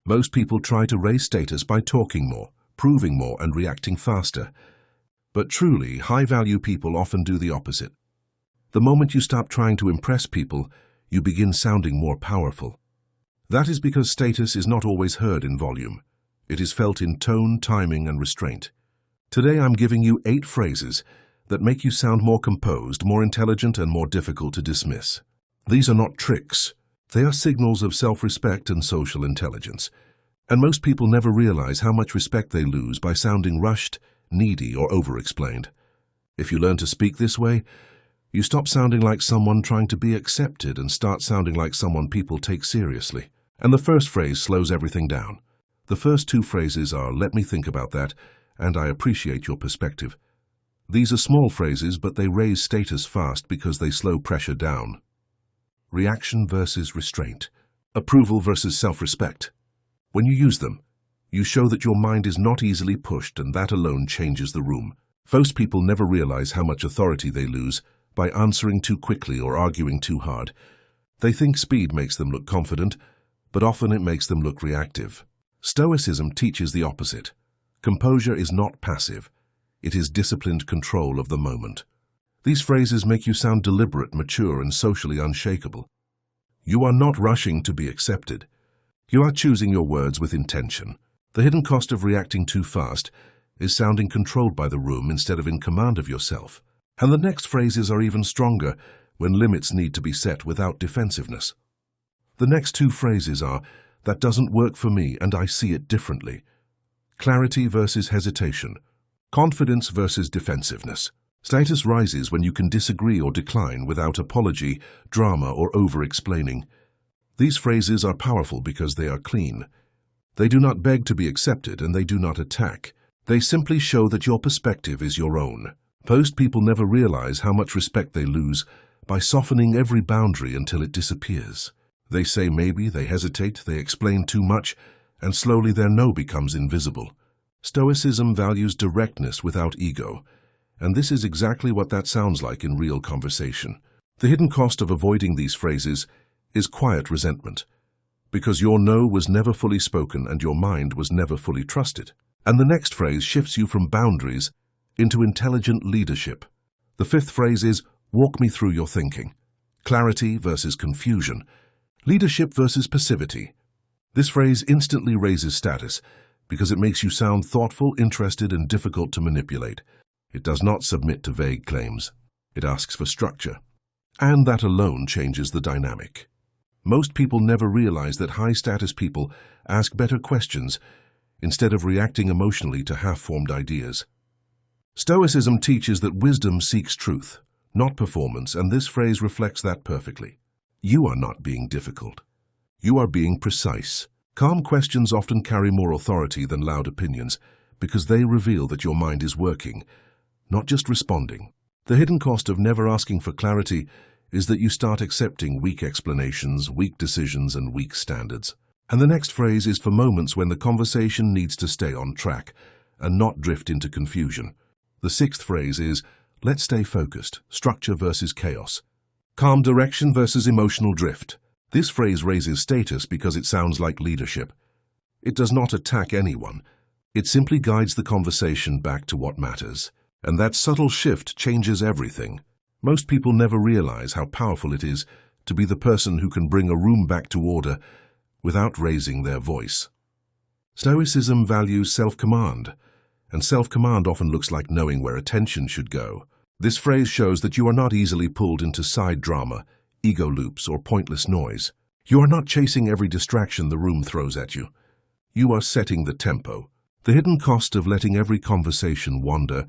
Most people try to raise status by talking more, proving more, and reacting faster. But truly, high-value people often do the opposite. The moment you stop trying to impress people, you begin sounding more powerful. That is because status is not always heard in volume. It is felt in tone, timing, and restraint. Today I'm giving you 8 phrases that make you sound more composed, more intelligent, and more difficult to dismiss. These are not tricks. They are signals of self-respect and social intelligence. And most people never realize how much respect they lose by sounding rushed, needy, or over-explained. If you learn to speak this way, you stop sounding like someone trying to be accepted and start sounding like someone people take seriously. And the first phrase slows everything down. The first 2 phrases are, "Let me think about that," and "I appreciate your perspective." These are small phrases, but they raise status fast because they slow pressure down. Reaction versus restraint. Approval versus self-respect. When you use them, you show that your mind is not easily pushed, and that alone changes the room. Most people never realize how much authority they lose by answering too quickly or arguing too hard. They think speed makes them look confident, but often it makes them look reactive. Stoicism teaches the opposite. Composure is not passive. It is disciplined control of the moment. These phrases make you sound deliberate, mature, and socially unshakable. You are not rushing to be accepted. You are choosing your words with intention. The hidden cost of reacting too fast is sounding controlled by the room instead of in command of yourself. And the next phrases are even stronger when limits need to be set without defensiveness. The next 2 phrases are, "That doesn't work for me and I see it differently." Clarity versus hesitation. Confidence versus defensiveness. Status rises when you can disagree or decline without apology, drama, or over-explaining. These phrases are powerful because they are clean. They do not beg to be accepted, and they do not attack. They simply show that your perspective is your own. Most people never realize how much respect they lose by softening every boundary until it disappears. They say maybe, they hesitate, they explain too much, and slowly their no becomes invisible. Stoicism values directness without ego, and this is exactly what that sounds like in real conversation. The hidden cost of avoiding these phrases is quiet resentment, because your no was never fully spoken and your mind was never fully trusted. And the next phrase shifts you from boundaries into intelligent leadership. The 5th phrase is, "Walk me through your thinking." Clarity versus confusion. Leadership versus passivity. This phrase instantly raises status because it makes you sound thoughtful, interested, and difficult to manipulate. It does not submit to vague claims. It asks for structure. And that alone changes the dynamic. Most people never realize that high-status people ask better questions instead of reacting emotionally to half-formed ideas. Stoicism teaches that wisdom seeks truth, not performance, and this phrase reflects that perfectly. You are not being difficult. You are being precise. Calm questions often carry more authority than loud opinions because they reveal that your mind is working, not just responding. The hidden cost of never asking for clarity is that you start accepting weak explanations, weak decisions, and weak standards. And the next phrase is for moments when the conversation needs to stay on track and not drift into confusion. The 6th phrase is, "Let's stay focused, structure versus chaos." Calm direction versus emotional drift. This phrase raises status because it sounds like leadership. It does not attack anyone. It simply guides the conversation back to what matters. And that subtle shift changes everything. Most people never realize how powerful it is to be the person who can bring a room back to order without raising their voice. Stoicism values self-command, and self-command often looks like knowing where attention should go. This phrase shows that you are not easily pulled into side drama, ego loops, or pointless noise. You are not chasing every distraction the room throws at you. You are setting the tempo. The hidden cost of letting every conversation wander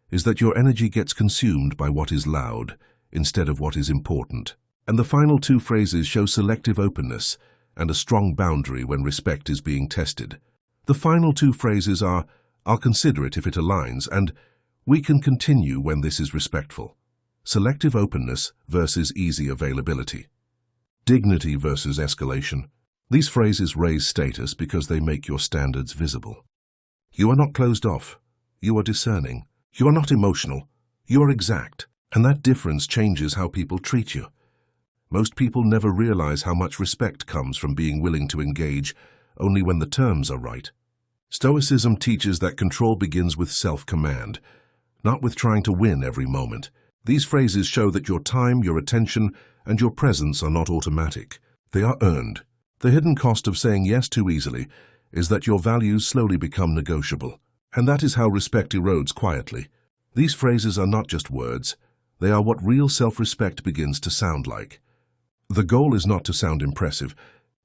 is that your energy gets consumed by what is loud instead of what is important. And the final 2 phrases show selective openness and a strong boundary when respect is being tested. The final 2 phrases are, "I'll consider it if it aligns," and "We can continue when this is respectful." Selective openness versus easy availability. Dignity versus escalation. These phrases raise status because they make your standards visible. You are not closed off. You are discerning. You are not emotional. You are exact. And that difference changes how people treat you. Most people never realize how much respect comes from being willing to engage only when the terms are right. Stoicism teaches that control begins with self-command, not with trying to win every moment. These phrases show that your time, your attention, and your presence are not automatic. They are earned. The hidden cost of saying yes too easily is that your values slowly become negotiable. And that is how respect erodes quietly. These phrases are not just words. They are what real self-respect begins to sound like. The goal is not to sound impressive.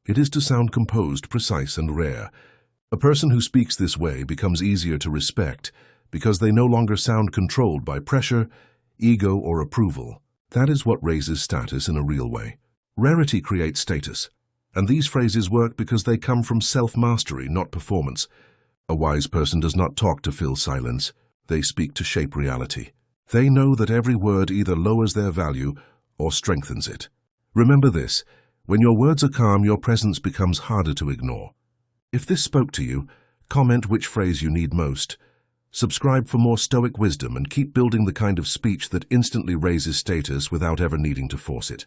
It is to sound composed, precise, and rare. A person who speaks this way becomes easier to respect because they no longer sound controlled by pressure, ego, or approval. That is what raises status in a real way. Rarity creates status, and these phrases work because they come from self-mastery, not performance. A wise person does not talk to fill silence. They speak to shape reality. They know that every word either lowers their value or strengthens it. Remember this: when your words are calm, your presence becomes harder to ignore. If this spoke to you, comment which phrase you need most. Subscribe for more Stoic wisdom and keep building the kind of speech that instantly raises status without ever needing to force it.